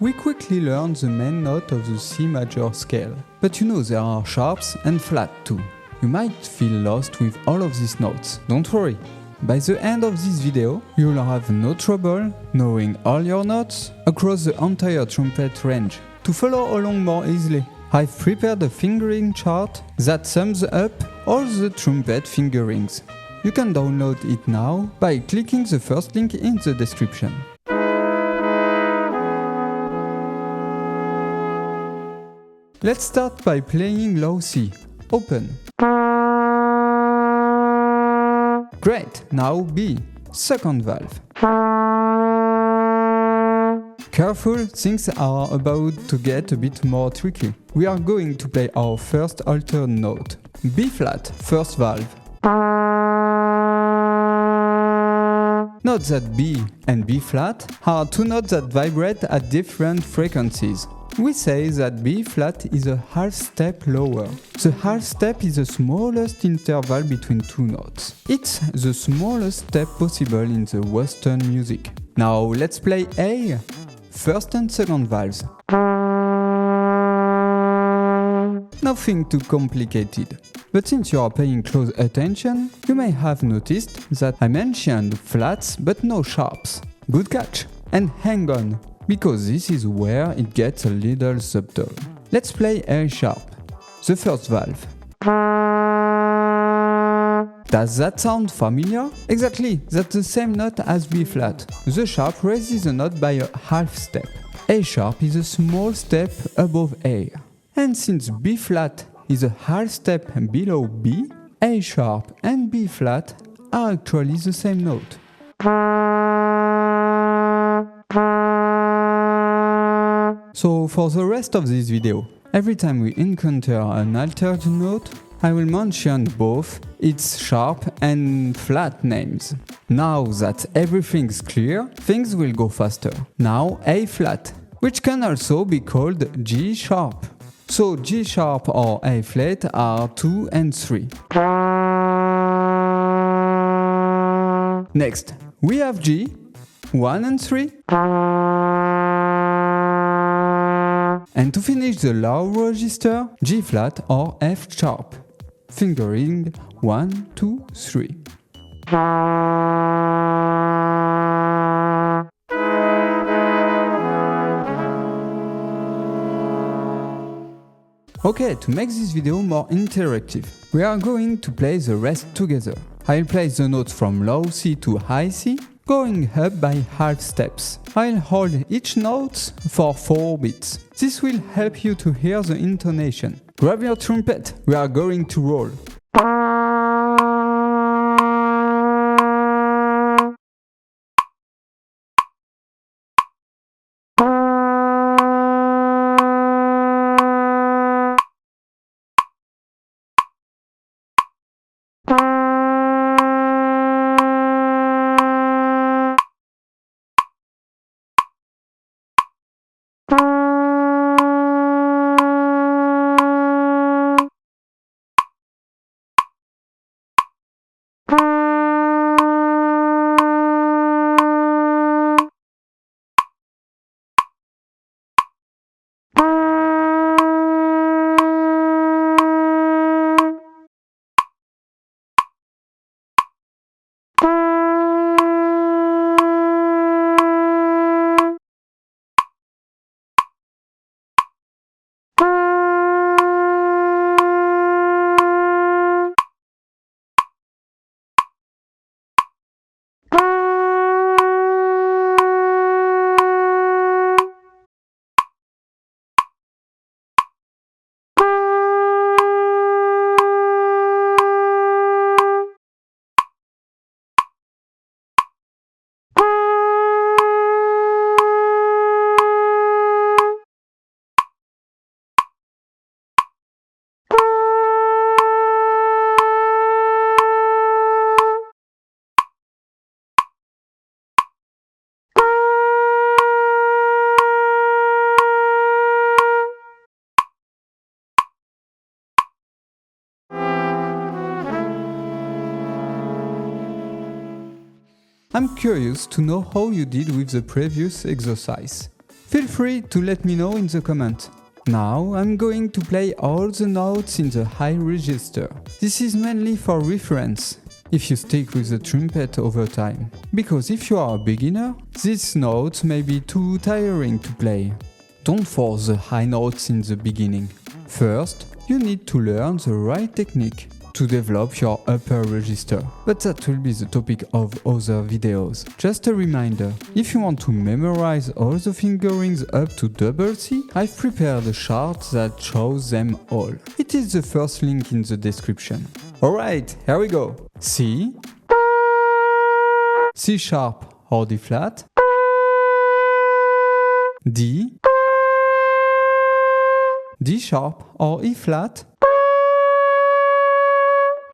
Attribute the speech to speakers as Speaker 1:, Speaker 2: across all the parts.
Speaker 1: We quickly learned the main note of the C major scale, but you know there are sharps and flat too. You might feel lost with all of these notes, don't worry. By the end of this video, you'll have no trouble knowing all your notes across the entire trumpet range. To follow along more easily, I've prepared a fingering chart that sums up all the trumpet fingerings. You can download it now by clicking the first link in the description. Let's start by playing low C. Open. Great, now B, second valve. Careful, things are about to get a bit more tricky. We are going to play our first altered note. B flat, first valve. Note that B and B flat are two notes that vibrate at different frequencies. We say that B flat is a half step lower. The half step is the smallest interval between two notes. It's the smallest step possible in the Western music. Now let's play A, first and second valves. Nothing too complicated. But since you are paying close attention, you may have noticed that I mentioned flats but no sharps. Good catch! And hang on, because this is where it gets a little subtle. Let's play A sharp, the first valve. Does that sound familiar? Exactly, that's the same note as B flat. The sharp raises the note by a half step. A sharp is a small step above A. And since B flat is a half step below B, A sharp and B flat are actually the same note. So for the rest of this video, every time we encounter an altered note, I will mention both its sharp and flat names. Now that everything's clear, things will go faster. Now A flat, which can also be called G sharp. So G sharp or A flat are 2 and 3. Next, we have G, 1 and 3. And to finish the low register, G flat or F sharp. Fingering 1, 2, 3. Okay, to make this video more interactive, we are going to play the rest together. I'll play the notes from low C to high C, going up by half steps. I'll hold each note for 4 beats. This will help you to hear the intonation. Grab your trumpet, we are going to roll. I'm curious to know how you did with the previous exercise. Feel free to let me know in the comment. Now I'm going to play all the notes in the high register. This is mainly for reference, if you stick with the trumpet over time. Because if you are a beginner, these notes may be too tiring to play. Don't force the high notes in the beginning. First, you need to learn the right technique to develop your upper register. But that will be the topic of other videos. Just a reminder, if you want to memorize all the fingerings up to double C, I've prepared a chart that shows them all. It is the first link in the description. Alright, here we go. C, C sharp or D flat, D, D sharp or E flat,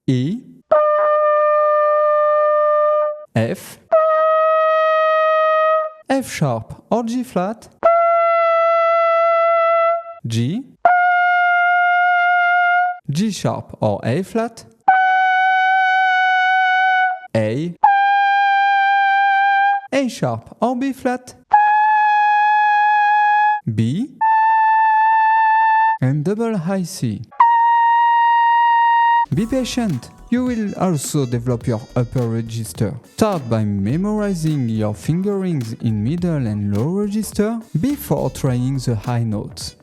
Speaker 1: E, F, F sharp or G flat, G, G sharp or A flat, A sharp or B flat, B, and double high C. Be patient, you will also develop your upper register. Start by memorizing your fingerings in middle and low register before trying the high notes.